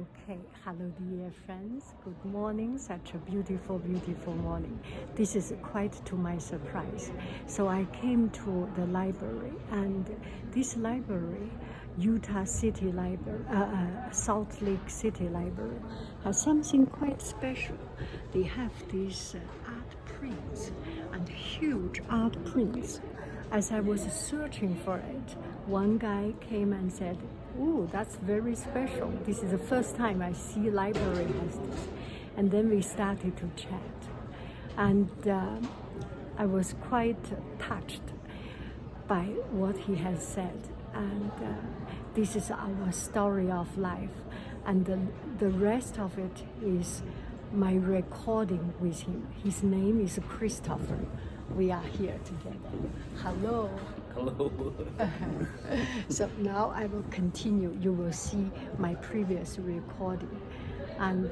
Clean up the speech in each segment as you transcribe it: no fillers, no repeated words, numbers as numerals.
Okay, hello dear friends, good morning, such a beautiful, beautiful morning. This is quite to my surprise. So I came to the library, and this library, Utah City Library, Salt Lake City Library, has something quite special. They have these art prints, and huge art prints. As I was searching for it, one guy came and said, "Oh, that's very special. This is the first time I see library has this." And then we started to chat. And I was quite touched by what he has said. And this is our story of life. And the rest of it is my recording with him. His name is Christopher. We are here together. Hello. Hello. So now I will continue. You will see my previous recording, and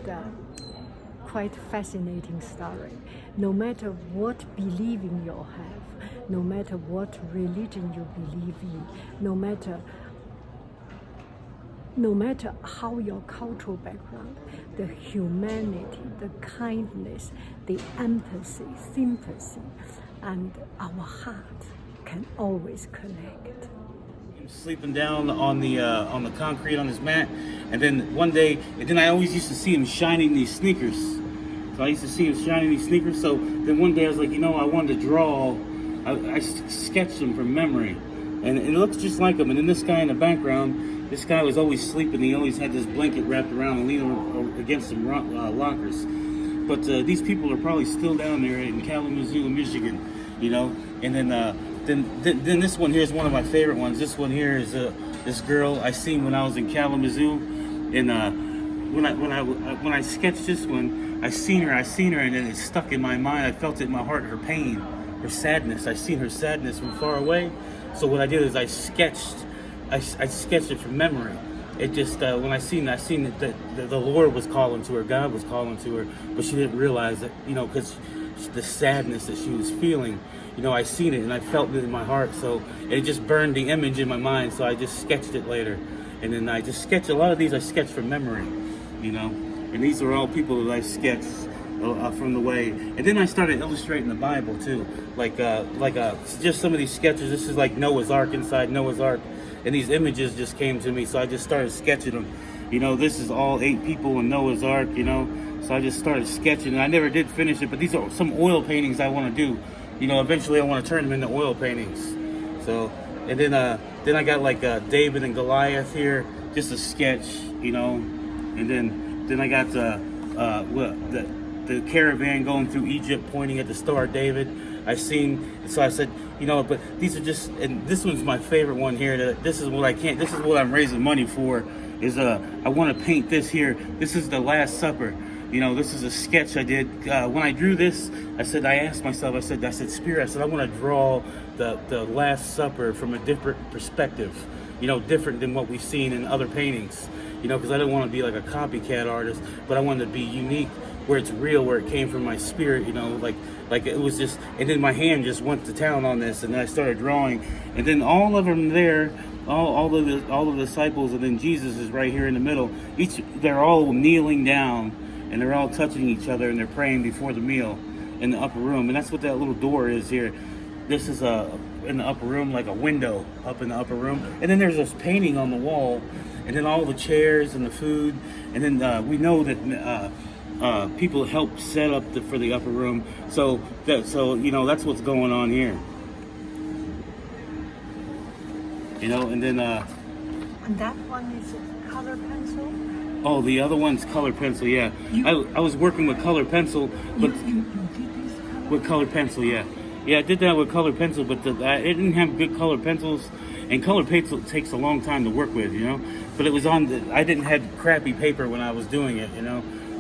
quite fascinating story. No matter what believing you have, no matter what religion you believe in, no matter how your cultural background, the humanity, the kindness, the empathy, sympathy, and our heart can always connect. Sleeping down on the concrete on his mat, and then one day, and then I always used to see him shining these sneakers. So I used to see him shining these sneakers. So then one day I was like, I wanted to draw. I sketched him from memory, and it looks just like him. And then this guy in the background, this guy was always sleeping. He always had this blanket wrapped around and leaning against some lockers. But these people are probably still down there in Kalamazoo, Michigan, And then this one here is one of my favorite ones. This one here is this girl I seen when I was in Kalamazoo, and when I sketched this one, I seen her, and then it stuck in my mind. I felt it in my heart, her pain, her sadness. I seen her sadness from far away. So what I did is I sketched it from memory. It just when I seen that the Lord was calling to her, God was calling to her, but she didn't realize that, because the sadness that she was feeling. I seen it and I felt it in my heart, so it just burned the image in my mind. So I just sketched it later, and then I just sketched a lot of these. I sketched from memory, and these are all people that I sketched from the way. And then I started illustrating the Bible too, like just some of these sketches. This is like Noah's Ark, inside Noah's Ark, and these images just came to me, so I just started sketching them. This is all 8 people in Noah's Ark, So I just started sketching, and I never did finish it. But these are some oil paintings I want to do. Eventually I want to turn them into oil paintings. So, and then I got like David and Goliath here, just a sketch, And then I got the caravan going through Egypt, pointing at the Star of David. So I said, but these are just, and this one's my favorite one here. This is what I'm raising money for. Is I want to paint this here. This is the Last Supper. This is a sketch I did. When I drew this, I asked myself, I said, Spirit, I want to draw the Last Supper from a different perspective, different than what we've seen in other paintings, because I didn't want to be like a copycat artist, but I wanted to be unique, where it's real, where it came from my spirit, like it was just, and then my hand just went to town on this, and then I started drawing, and then all of them there, all of the disciples, and then Jesus is right here in the middle. They're all kneeling down, and they're all touching each other, and they're praying before the meal in the upper room. And that's what that little door is here. This is in the upper room, like a window up in the upper room. And then there's this painting on the wall, and then all the chairs and the food. And then we know that people helped set up for the upper room. So that's what's going on here. And then And that one is color pencil? Oh, the other one's color pencil, yeah. I was working with color pencil, but you did this color? with color pencil, yeah. Yeah, I did that with color pencil, but I didn't have good color pencils, and color pencil takes a long time to work with, But it was I didn't have crappy paper when I was doing it,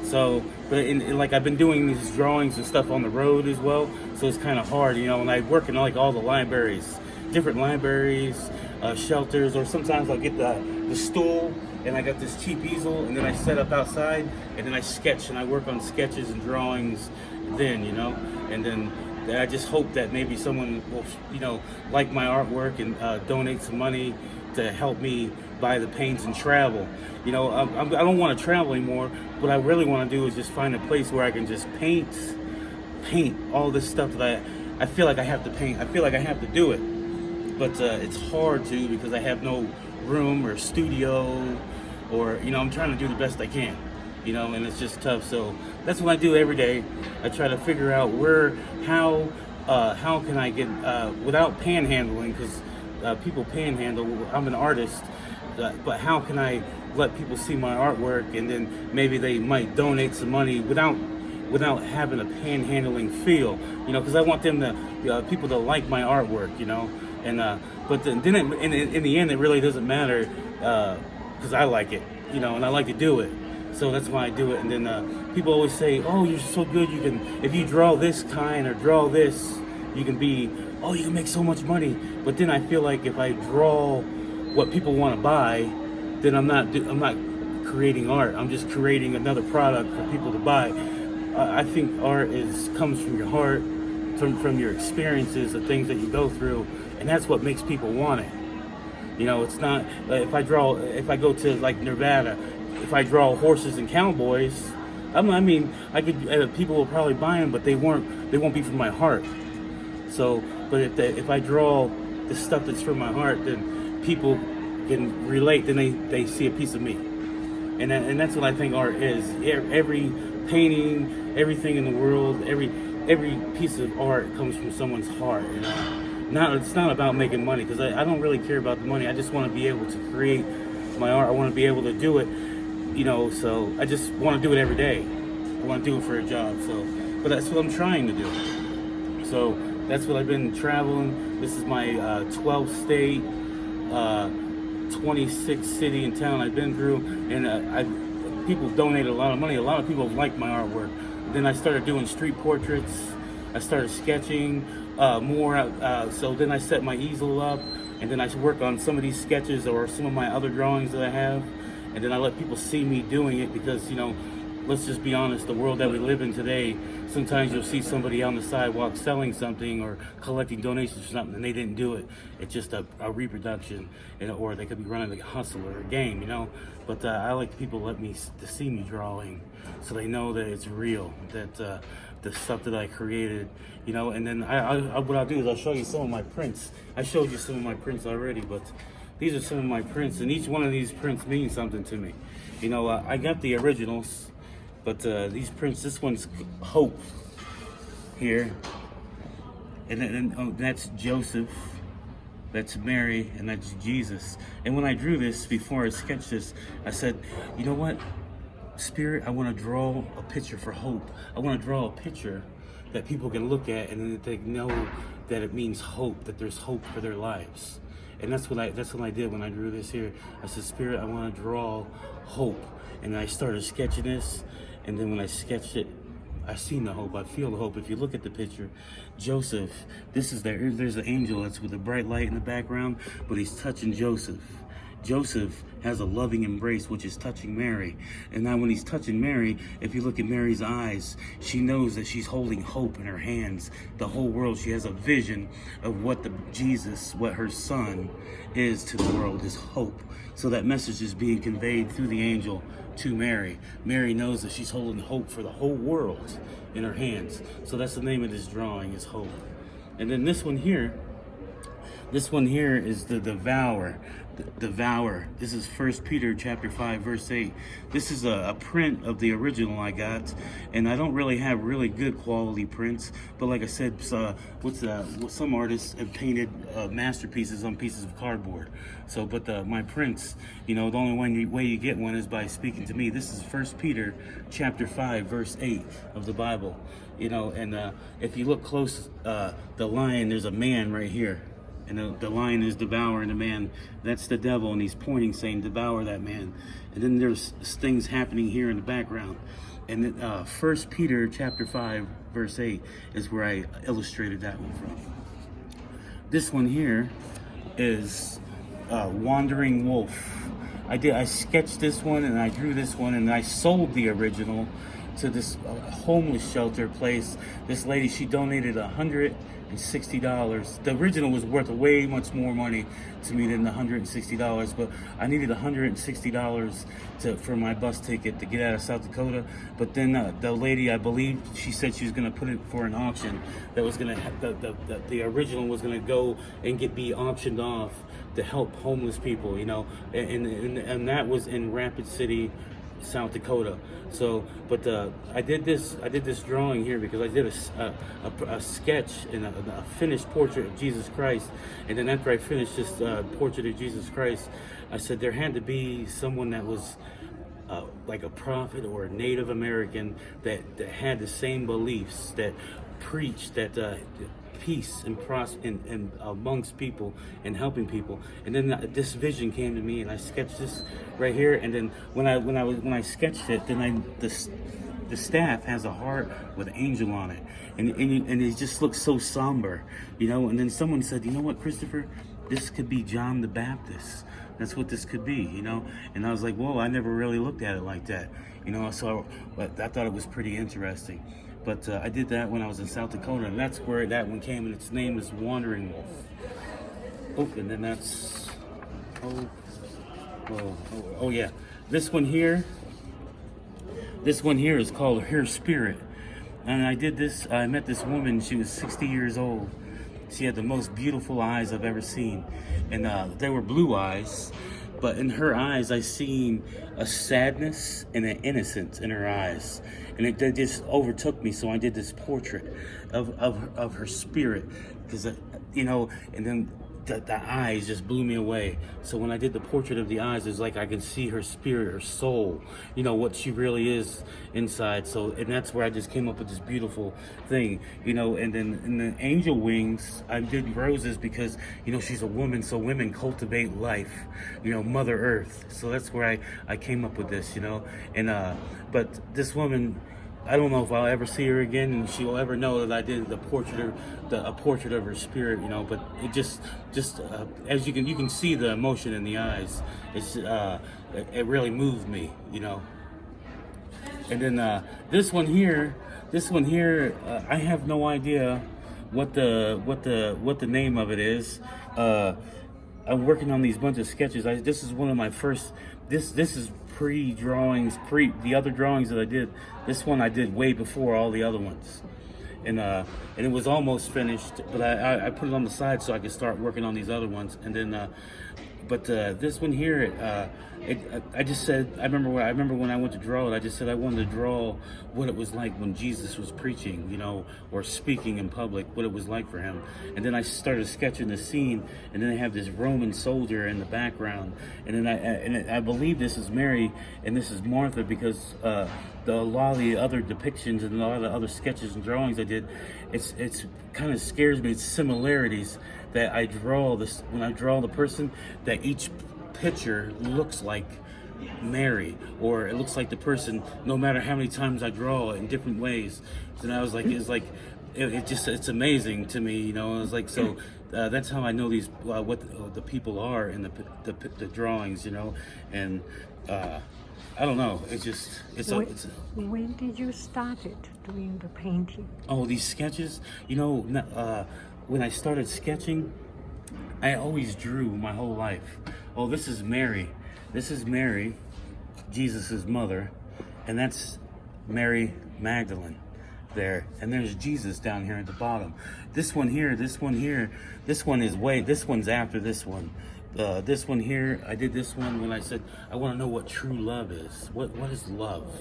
So, but like I've been doing these drawings and stuff on the road as well, so it's kind of hard, And I work in like all the libraries, different libraries, shelters, or sometimes I'll get the stool. And I got this cheap easel, and then I set up outside, and then I sketch, and I work on sketches and drawings then, and then I just hope that maybe someone will, like my artwork and donate some money to help me buy the paints and travel. You know, I don't want to travel anymore. What I really want to do is just find a place where I can just paint all this stuff that I feel like I have to paint. I feel like I have to do it, but it's hard to, because I have no room or studio, or, you know, I'm trying to do the best I can, you know, and it's just tough. So that's what I do every day. I try to figure out how can I get, without panhandling, because people panhandle. I'm an artist, but how can I let people see my artwork, and then maybe they might donate some money without having a panhandling feel, you know, because I want them to, people to like my artwork, you know, and but then in the end, it really doesn't matter, because I like it, you know, and I like to do it. So that's why I do it. And then people always say, "Oh, you're so good. You can, if you draw this kind or draw this, you can make so much money." But then I feel like if I draw what people want to buy, then I'm not creating art. I'm just creating another product for people to buy. I think art comes from your heart, from your experiences, the things that you go through, and that's what makes people want it. You know, it's not if I go to like Nevada, if I draw horses and cowboys, people will probably buy them, but they won't be from my heart. So, but if I draw the stuff that's from my heart, then people can relate. Then they see a piece of me, and that's what I think art is. Every painting, everything in the world, every piece of art comes from someone's heart. You know, it's not about making money, because I don't really care about the money. I just want to be able to create my art. I want to be able to do it. You know, so I just want to do it every day. I want to do it for a job. So, but that's what I'm trying to do. So that's what I've been traveling. This is my 12th state, 26th city and town I've been through, and people donated a lot of money. A lot of people like my artwork. Then I started doing street portraits. I started sketching more. So then I set my easel up, and then I work on some of these sketches or some of my other drawings that I have. And then I let people see me doing it, because, you know, let's just be honest, the world that we live in today, sometimes you'll see somebody on the sidewalk selling something or collecting donations for something, and they didn't do it. It's just a reproduction, or they could be running a hustle or a game, you know. But I like people to see me drawing, so they know that it's real, that the stuff that I created, you know. And then what I'll do is I'll show you some of my prints. I showed you some of my prints already, but these are some of my prints, and each one of these prints means something to me. You know, I got the originals, but these prints, this one's Hope here, and that's Joseph, that's Mary, and that's Jesus. And when I drew this, before I sketched this, I said, you know what, Spirit, I want to draw a picture for hope. I want to draw a picture that people can look at, and then they know that it means hope, that there's hope for their lives. And that's what I did when I drew this here. I said, Spirit, I want to draw hope. And I started sketching this, and then when I sketched it, I seen the hope. I feel the hope. If you look at the picture, Joseph, there's an angel that's with a bright light in the background, but he's touching Joseph. Joseph has a loving embrace, which is touching Mary. And now when he's touching Mary, if you look at Mary's eyes, she knows that she's holding hope in her hands. The whole world, she has a vision of what what her son is to the world, is hope. So that message is being conveyed through the angel to Mary. Mary knows that she's holding hope for the whole world in her hands. So that's the name of this drawing, is Hope. And then this one here is the Devourer. Devour. This is 1 Peter chapter 5 verse 8. This is a print of the original I got, and I don't really have really good quality prints, but like I said, some artists have painted masterpieces on pieces of cardboard. So, but my prints, you know, the only way you get one is by speaking to me. This is 1 Peter chapter 5 verse 8 of the Bible. You know, and if you look close, the lion, there's a man right here. And the lion is devouring the man. That's the devil, and he's pointing, saying, devour that man. And then there's things happening here in the background. And then 1 Peter chapter 5, verse 8 is where I illustrated that one from. This one here is Wandering Wolf. I sketched this one and I drew this one and I sold the original to this homeless shelter place. This lady, she donated $160. The original was worth way much more money to me than the $160, but I needed $160 for my bus ticket to get out of South Dakota. But then the lady, I believe, she said she was going to put it for an auction. That was going to the original was going to go and be auctioned off to help homeless people, you know, and that was in Rapid City, South Dakota. So, but I did this drawing here because I did a sketch and a finished portrait of Jesus Christ, and then after I finished this portrait of Jesus Christ, I said there had to be someone that was like a prophet or a Native American that had the same beliefs, that preached that peace and amongst people and helping people. And then this vision came to me, and I sketched this right here. And then when I sketched it, then the staff has a heart with an angel on it, and it just looks so somber, you know. And then someone said, you know what, Christopher, this could be John the Baptist. That's what this could be, you know. And I was like, whoa, I never really looked at it like that, you know. So I thought it was pretty interesting. But I did that when I was in South Dakota, and that's where that one came, and its name is Wandering Wolf. Oh, and then that's, oh yeah. This one here is called Her Spirit. And I did this, I met this woman, she was 60 years old. She had the most beautiful eyes I've ever seen. And they were blue eyes, but in her eyes, I seen a sadness and an innocence in her eyes. And it just overtook me, so I did this portrait of her spirit, because, you know, and then the eyes just blew me away. So when I did the portrait of the eyes, it's like I can see her spirit, her soul, you know, what she really is inside. So, and that's where I just came up with this beautiful thing, you know. And then in the angel wings, I did roses because, you know, she's a woman, so women cultivate life, you know, Mother Earth. So that's where I came up with this, you know. And but this woman, I don't know if I'll ever see her again, and she will ever know that I did a portrait of her spirit, you know. But it just as you can see the emotion in the eyes. It's it really moved me, you know. And then this one here, I have no idea what the name of it is. I'm working on these bunch of sketches. This is one of my first. This is pre-drawings, the other drawings that I did. This one I did way before all the other ones, and it was almost finished. But I put it on the side so I could start working on these other ones. And then, but this one here, I just said, I remember when I went to draw it, I just said I wanted to draw what it was like when Jesus was preaching, you know, or speaking in public, what it was like for him. And then I started sketching the scene, and then I have this Roman soldier in the background, and then I believe this is Mary and this is Martha, because a lot of the other depictions and a lot of the other sketches and drawings I did, it's kind of scares me. It's similarities that I draw this when I draw the person, that each picture looks like Mary, or it looks like the person, no matter how many times I draw in different ways. And I was like, it's amazing to me, you know. It's like, so that's how I know these what the people are in the drawings, you know. And I don't know. When did you start doing the painting? Oh, these sketches, you know. When I started sketching, I always drew my whole life. Oh, this is Mary. This is Mary, Jesus' mother, and that's Mary Magdalene there. And there's Jesus down here at the bottom. This one here, this one's after this one. This one here, I did this one when I said, I want to know what true love is. What is love?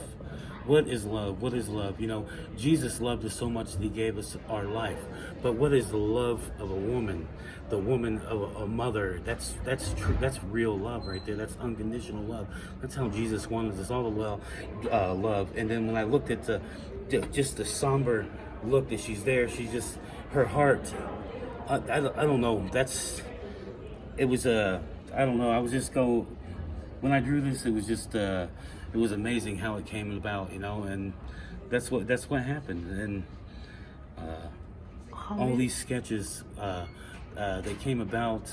What is love? What is love? You know, Jesus loved us so much that he gave us our life. But what is the love of a woman? The woman of a mother. That's true. That's real love right there. That's unconditional love. That's how Jesus wanted us all to love. And then when I looked at just the somber look that she's there, she's just, her heart, I don't know. It was I don't know. I was just when I drew this, it was just it was amazing how it came about, you know. And that's what happened. And all these sketches, they came about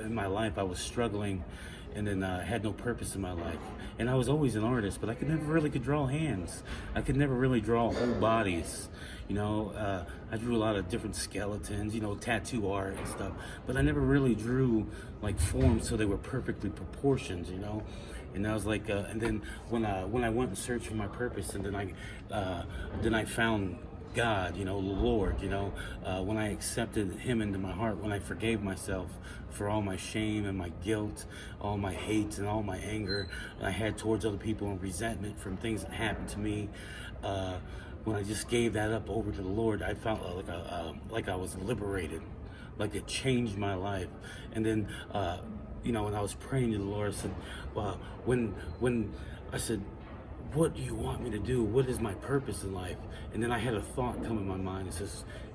in my life. I was struggling, and then I had no purpose in my life. And I was always an artist, but I could never really could draw hands. I could never really draw whole bodies. I drew a lot of different skeletons, tattoo art and stuff, but I never really drew like forms so they were perfectly proportioned, And I was like, and then when I went and searched for my purpose, and then I found God, the Lord, when I accepted Him into my heart, when I forgave myself for all my shame and my guilt, all my hate and all my anger I had towards other people and resentment from things that happened to me, when I just gave that up over to the Lord, I felt like I was liberated, like it changed my life. And then, when I was praying to the Lord, I said, when I said, what do you want me to do? What is my purpose in life? And then I had a thought come in my mind.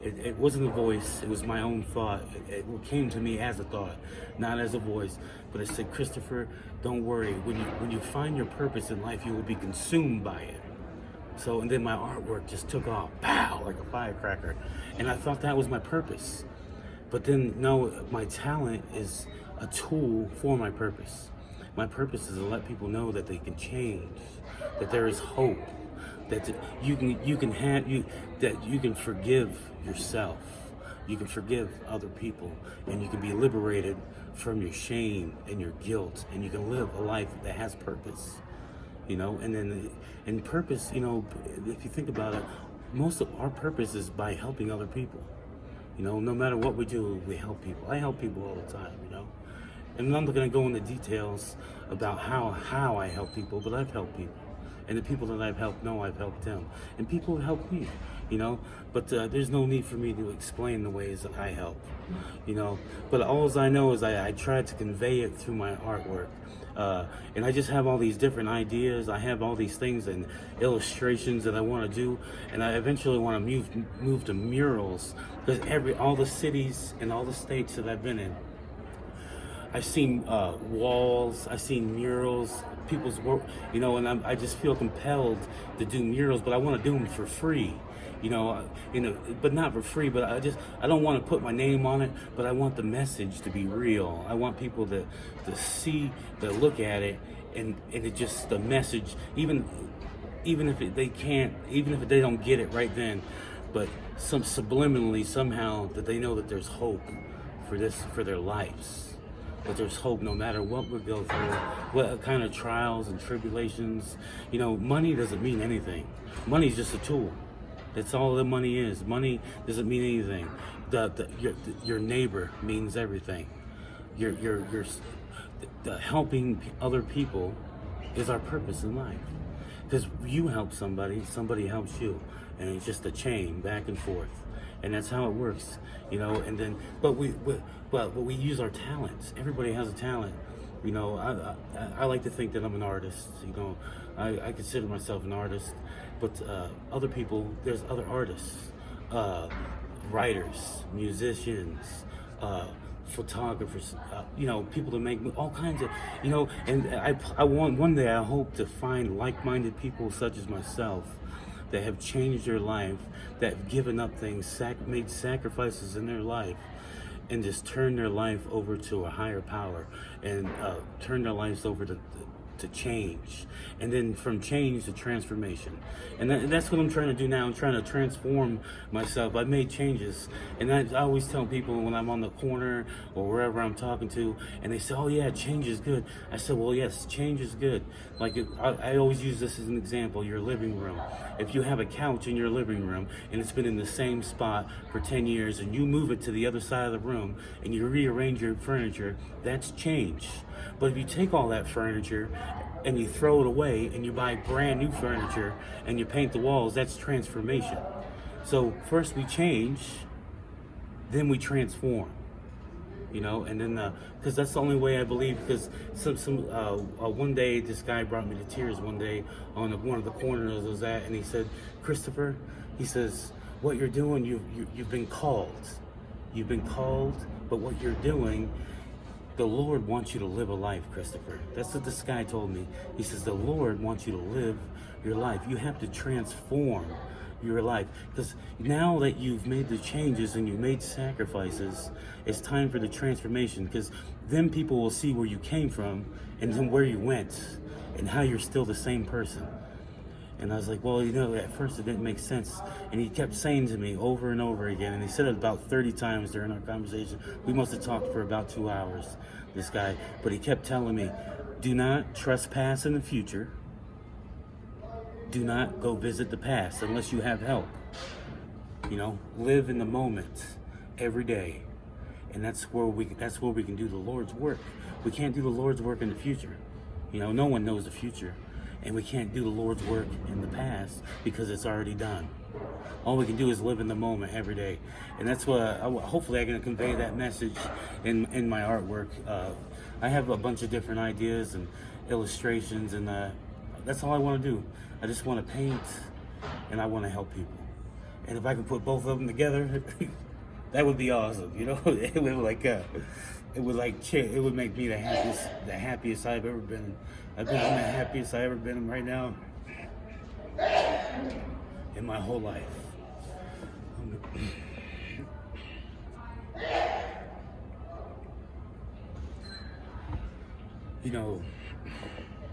It wasn't a voice. It was my own thought. It came to me as a thought, not as a voice. But it said, Christopher, don't worry. When you find your purpose in life, you will be consumed by it. So, and then my artwork just took off, pow, like a firecracker. And I thought that was my purpose. But then, no, my talent is a tool for my purpose. My purpose is to let people know that they can change, that there is hope, that you can forgive yourself, you can forgive other people, and you can be liberated from your shame and your guilt, and you can live a life that has purpose, and purpose, if you think about it, most of our purpose is by helping other people. No matter what we do, we help people. I help people all the time, And I'm not going to go into details about how I help people, but I've helped people. And the people that I've helped know I've helped them. And people have helped me, But there's no need for me to explain the ways that I help, But all I know is I try to convey it through my artwork. And I just have all these different ideas. I have all these things and illustrations that I want to do. And I eventually want to move to murals. Because all the cities and all the states that I've been in, I've seen walls, I've seen murals, people's work, and I just feel compelled to do murals, but I want to do them for free, but not for free, but I don't want to put my name on it, but I want the message to be real. I want people to see, to look at it, and it just, the message, even if they don't get it right then, but some subliminally somehow that they know that there's hope for their lives. But there's hope no matter what we go through, what kind of trials and tribulations. Money doesn't mean anything. Money's just a tool. That's all that money is. Money doesn't mean anything. Your neighbor means everything. The helping other people is our purpose in life. Because you help somebody helps you. And it's just a chain back and forth. And that's how it works, and then, but we use our talents. Everybody has a talent, I like to think that I'm an artist, I consider myself an artist, but other people, there's other artists, writers, musicians, photographers, people that make all kinds of, and I want, one day I hope to find like-minded people such as myself, that have changed their life, that have given up things, made sacrifices in their life, and just turned their life over to a higher power, and turned their lives over to change, and then from change to transformation. And that's what I'm trying to do now. I'm trying to transform myself. I've made changes, and I always tell people when I'm on the corner or wherever I'm talking to, and they say, oh yeah, change is good. I said, well, yes, change is good. Like I always use this as an example, your living room. If you have a couch in your living room and it's been in the same spot for 10 years and you move it to the other side of the room and you rearrange your furniture, that's change. But if you take all that furniture and you throw it away and you buy brand new furniture and you paint the walls, that's transformation. So first we change, then we transform, and then because that's the only way I believe. Because one day this guy brought me to tears one day on one of the corners I was at, and he said, Christopher, he says, what you're doing, you've been called, but what you're doing, the Lord wants you to live a life, Christopher. That's what this guy told me. He says, the Lord wants you to live your life. You have to transform your life. Because now that you've made the changes and you've made sacrifices, it's time for the transformation, because then people will see where you came from and then where you went and how you're still the same person. And I was like, well, at first it didn't make sense. And he kept saying to me over and over again, and he said it about 30 times during our conversation. We must have talked for about 2 hours, this guy. But he kept telling me, do not trespass in the future. Do not go visit the past unless you have help. Live in the moment every day. And that's where we can do the Lord's work. We can't do the Lord's work in the future. No one knows the future. And we can't do the Lord's work in the past because it's already done. All we can do is live in the moment every day. And that's what, hopefully I can convey that message in my artwork. I have a bunch of different ideas and illustrations, and that's all I want to do. I just want to paint, and I want to help people. And if I can put both of them together, that would be awesome. It would make me the happiest I've ever been. I'm the happiest I've ever been right now in my whole life.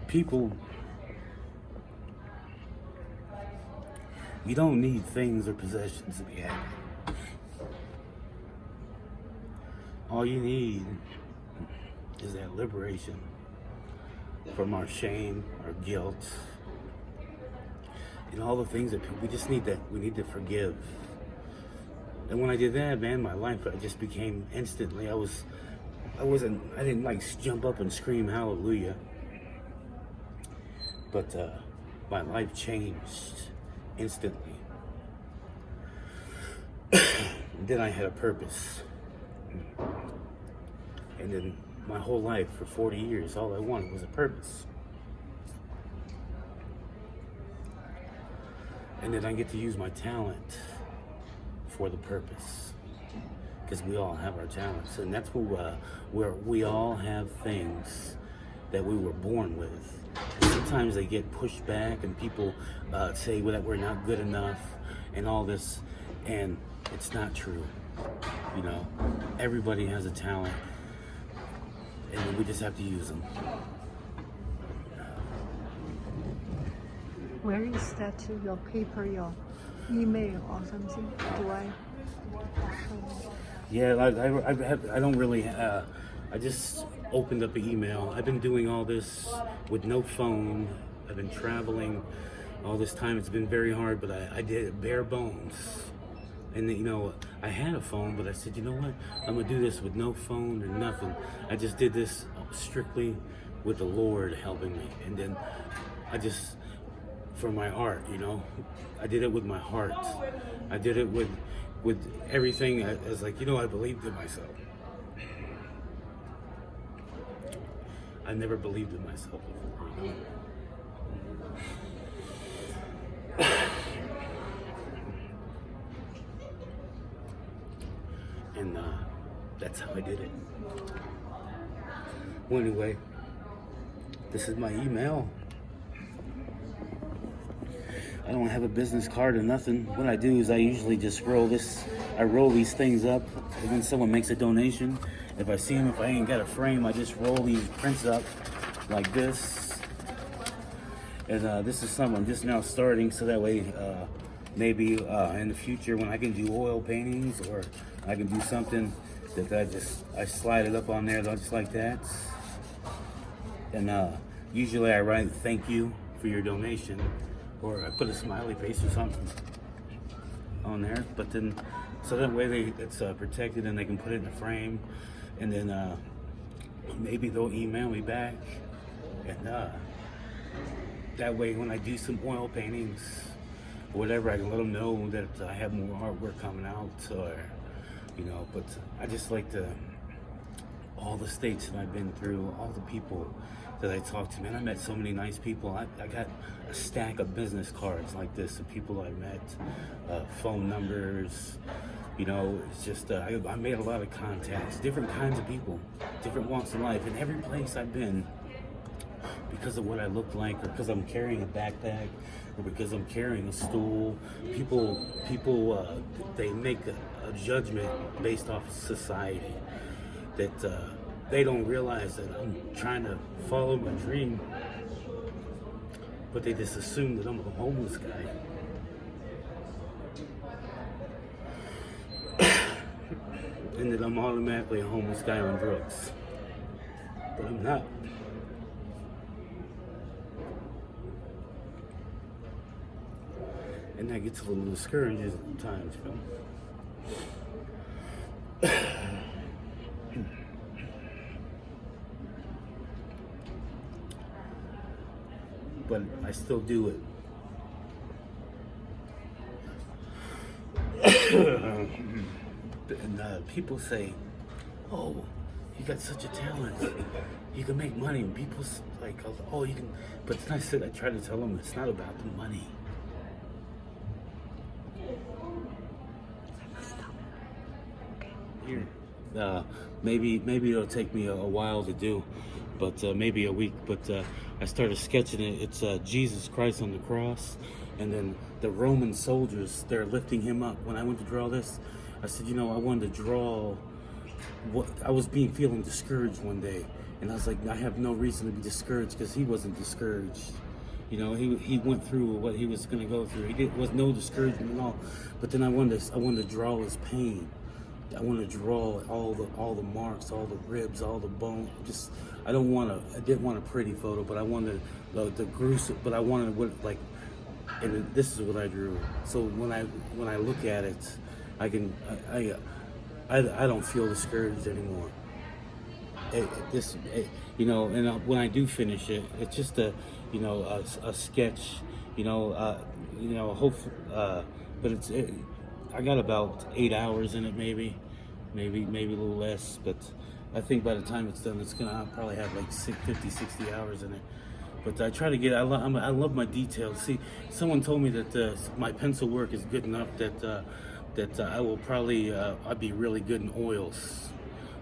People, you don't need things or possessions to be happy. All you need is that liberation from our shame, our guilt, and all the things that we just need we need to forgive. And when I did that, man, my life, I just became instantly, I didn't like jump up and scream hallelujah, but my life changed instantly. Then I had a purpose. And then my whole life for 40 years, all I wanted was a purpose. And then I get to use my talent for the purpose. Because we all have our talents. And that's where we all have things that we were born with. And sometimes they get pushed back and people say that we're not good enough and all this. And it's not true. Everybody has a talent. And we just have to use them. Where is that, your paper, your email or something? Do I? Yeah, I don't really, I just opened up an email. I've been doing all this with no phone. I've been traveling all this time. It's been very hard, but I did it bare bones. And I had a phone, but I said, you know what? I'm gonna do this with no phone or nothing. I just did this strictly with the Lord helping me. And then I just, for my art, I did it with my heart. I did it with everything. I was like, I believed in myself. I never believed in myself before, And that's how I did it. Well, anyway, this is my email. I don't have a business card or nothing. What I do is I usually just roll these things up, and then someone makes a donation. If I see them, if I ain't got a frame, I just roll these prints up like this. And this is something I'm just now starting, so that way maybe in the future when I can do oil paintings, or I can do something that I slide it up on there just like that. And usually I write thank you for your donation, or I put a smiley face or something on there. But then, so that way it's protected and they can put it in a frame, and then maybe they'll email me back, and that way when I do some oil paintings or whatever, I can let them know that I have more artwork coming out, or but I just like all the states that I've been through, all the people that I talked to, man, I met so many nice people. I got a stack of business cards like this of people I met, phone numbers, it's just, I made a lot of contacts, different kinds of people, different walks of life. In every place I've been, because of what I look like, or because I'm carrying a backpack, or because I'm carrying a stool. People, they make a judgment based off of society, that they don't realize that I'm trying to follow my dream, but they just assume that I'm a homeless guy. And that I'm automatically a homeless guy on drugs. But I'm not. And that gets a little discouraging at times, you know. But I still do it. And people say, "Oh, you got such a talent. You can make money." And people like, "Oh, you can." But then I try to tell them it's not about the money. Here, maybe it'll take me a while to do, but maybe a week. But I started sketching it. It's Jesus Christ on the cross, and then the Roman soldiers, they're lifting him up. When I went to draw this, I said, you know, I wanted to draw what I was feeling discouraged one day, and I was like, I have no reason to be discouraged, because he wasn't discouraged. You know, he went through what he was going to go through. Was no discouragement at all. But then I wanted to draw his pain. I want to draw all the marks, all the ribs, all the bone. I didn't want a pretty photo, but I wanted the gruesome. But I wanted and this is what I drew. So when I look at it, I don't feel discouraged anymore. When I do finish it, it's just a sketch. Hopefully, but I got about 8 hours in it, maybe a little less. But I think by the time it's done, I'll probably have like 50, 60 hours in it. But I try to get. I love my details. See, someone told me that my pencil work is good enough that I will probably I'd be really good in oils.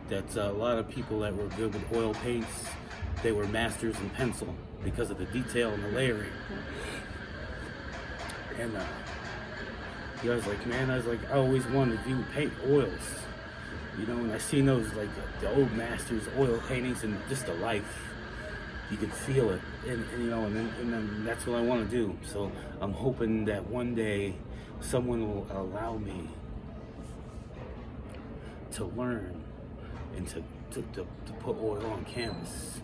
That a lot of people that were good with oil paints, they were masters in pencil because of the detail and the layering. And I was like, I always wanted to do paint oils, and I seen those, like the old masters oil paintings, and just the life, you could feel it, and then that's what I want to do. So I'm hoping that one day someone will allow me to learn and to put oil on canvas,